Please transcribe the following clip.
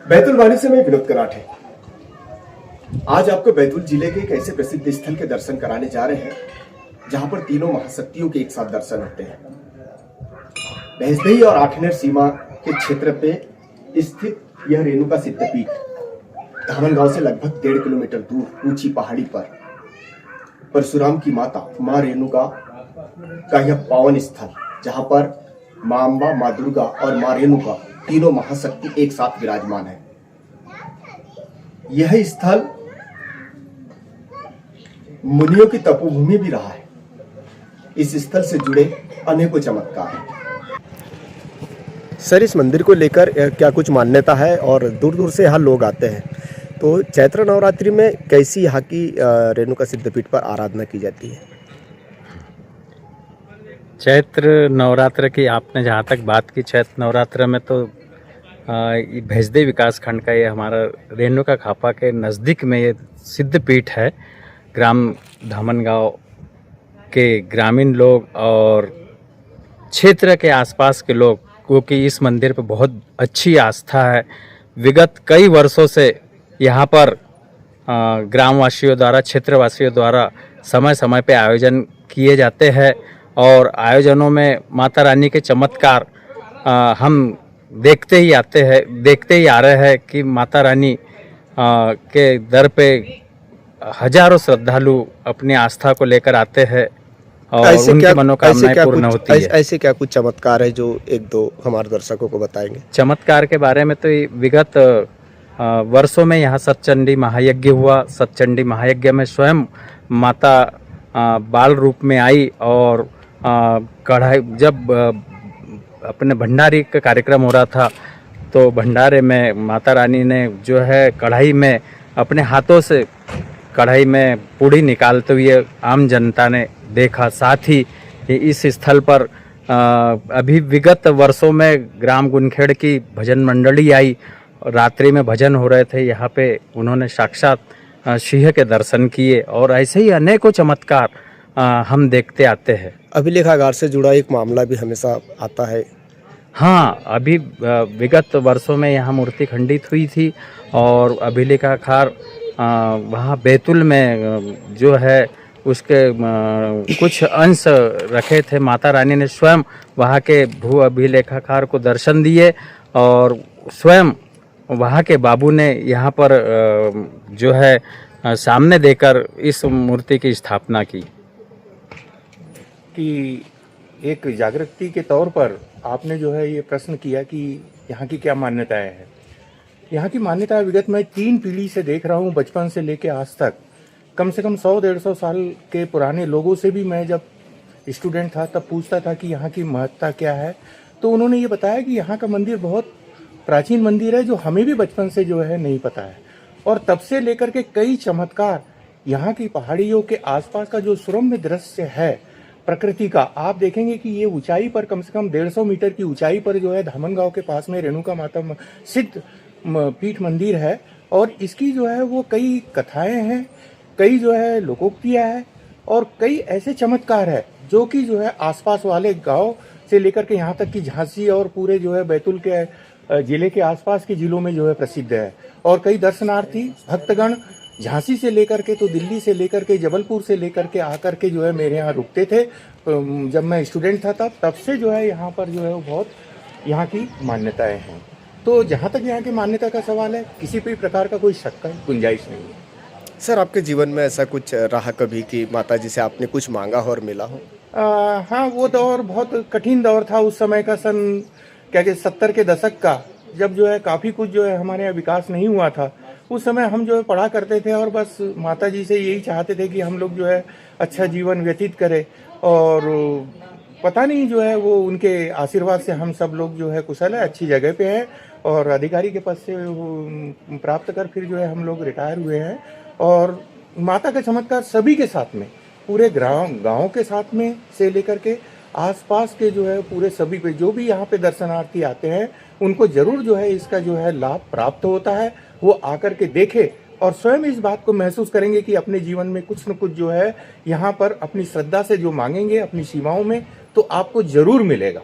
बैतूल वाणी से मैं विनोद कराठे। आज आपको बैतूल जिले के एक ऐसे प्रसिद्ध स्थल के दर्शन कराने जा रहे हैं जहां पर तीनों महाशक्तियों के एक साथ दर्शन होते हैं। भैंसदेही और आठनेर सीमा के क्षेत्र पे स्थित यह रेणुका सिद्धपीठ धामन गांव से लगभग 1.5 किलोमीटर दूर ऊंची पहाड़ी पर परशुराम की माता मां रेणुका का यह पावन स्थल, जहां पर मां अम्बा, मां दुर्गा और मां रेणुका तीनों महाशक्ति एक साथ विराजमान है। यह स्थल मुनियों की तपोभूमि भी रहा है। इस स्थल से जुड़े अनेकों चमत्कार हैं। सर, इस मंदिर को लेकर क्या कुछ मान्यता है और दूर दूर से यहाँ लोग आते हैं, तो चैत्र नवरात्रि में कैसी यहाँ की रेणुका सिद्धपीठ पर आराधना की जाती है? चैत्र नवरात्र की आपने जहाँ तक बात की, चैत्र नवरात्र में तो भैंसदेही विकास खंड का ये हमारा रेणुका खापा के नज़दीक में ये सिद्धपीठ है। ग्राम धामन गांव के ग्रामीण लोग और क्षेत्र के आसपास के लोग क्योंकि इस मंदिर पर बहुत अच्छी आस्था है। विगत कई वर्षों से यहाँ पर ग्रामवासियों द्वारा, क्षेत्रवासियों द्वारा समय समय पे आयोजन किए जाते हैं और आयोजनों में माता रानी के चमत्कार हम देखते ही आ रहे हैं कि माता रानी के दर पे हजारों श्रद्धालु अपनी आस्था को लेकर आते हैं और उनकी मनोकामनाएं पूर्ण होती है। ऐसे क्या कुछ चमत्कार है जो एक दो हमारे दर्शकों को बताएंगे? चमत्कार के बारे में तो विगत वर्षों में यहाँ सतचंडी महायज्ञ हुआ। सतचंडी महायज्ञ में स्वयं माता बाल रूप में आई और कढ़ाई, जब अपने भंडारे का कार्यक्रम हो रहा था तो भंडारे में माता रानी ने जो है कढ़ाई में अपने हाथों से कढ़ाई में पूड़ी निकालते हुए आम जनता ने देखा। साथ ही इस स्थल पर अभी विगत वर्षों में ग्राम गुनखेड़ की भजन मंडली आई, रात्रि में भजन हो रहे थे यहाँ पे, उन्होंने साक्षात सिंह के दर्शन किए और ऐसे ही अनेकों चमत्कार हम देखते आते हैं। अभिलेखागार से जुड़ा एक मामला भी हमेशा आता है। हाँ, अभी विगत वर्षों में यहाँ मूर्ति खंडित हुई थी और अभिलेखागार वहाँ बैतूल में जो है उसके कुछ अंश रखे थे। माता रानी ने स्वयं वहाँ के भू अभिलेखागार को दर्शन दिए और स्वयं वहाँ के बाबू ने यहाँ पर जो है सामने देकर इस मूर्ति की स्थापना की। कि एक जागृति के तौर पर आपने जो है ये प्रश्न किया कि यहाँ की क्या मान्यताएं हैं। यहाँ की मान्यता विगत मैं 3 पीढ़ी से देख रहा हूँ, बचपन से लेके आज तक। कम से कम 100-150 साल के पुराने लोगों से भी मैं जब स्टूडेंट था तब पूछता था कि यहाँ की महत्ता क्या है, तो उन्होंने ये बताया कि यहाँ का मंदिर बहुत प्राचीन मंदिर है जो हमें भी बचपन से जो है नहीं पता है। और तब से लेकर के कई चमत्कार यहाँ की पहाड़ियों के आसपास का जो सुरम्य दृश्य है प्रकृति का, आप देखेंगे कि ये ऊंचाई पर कम से कम 150 मीटर की ऊंचाई पर जो है धामन गांव के पास में रेणुका माता सिद्ध पीठ मंदिर है। और इसकी जो है वो कई कथाएं हैं, कई जो है लोकोक्तियां हैं और कई ऐसे चमत्कार है जो कि जो है आसपास वाले गांव से लेकर के यहाँ तक कि झांसी और पूरे जो है बैतूल के जिले के आसपास के जिलों में जो है प्रसिद्ध है। और कई दर्शनार्थी भक्तगण झांसी से लेकर के तो दिल्ली से लेकर के जबलपुर से लेकर के आकर के जो है मेरे यहाँ रुकते थे। जब मैं स्टूडेंट था तब से जो है यहाँ पर जो है वो बहुत यहाँ की मान्यताएं हैं। तो जहाँ तक यहाँ की मान्यता का सवाल है, किसी भी प्रकार का कोई शक का गुंजाइश नहीं है। सर, आपके जीवन में ऐसा कुछ रहा कभी कि माता जी से आपने कुछ मांगा हो और मिला हो? हाँ, वो दौर बहुत कठिन दौर था उस समय का, सन 70 के दशक का, जब जो है काफ़ी कुछ जो है हमारे यहाँ विकास नहीं हुआ था। उस समय हम जो है पढ़ा करते थे और बस माता जी से यही चाहते थे कि हम लोग जो है अच्छा जीवन व्यतीत करें। और पता नहीं जो है वो उनके आशीर्वाद से हम सब लोग जो है कुशल है, अच्छी जगह पे हैं और अधिकारी के पद से वो प्राप्त कर फिर जो है हम लोग रिटायर हुए हैं। और माता का चमत्कार सभी के साथ में, पूरे गाँव के साथ में से लेकर के आसपास के जो है पूरे सभी पे जो भी यहाँ पे दर्शनार्थी आते हैं उनको जरूर जो है इसका जो है लाभ प्राप्त होता है। वो आकर के देखे और स्वयं इस बात को महसूस करेंगे कि अपने जीवन में कुछ न कुछ जो है यहाँ पर अपनी श्रद्धा से जो मांगेंगे अपनी सीमाओं में, तो आपको जरूर मिलेगा।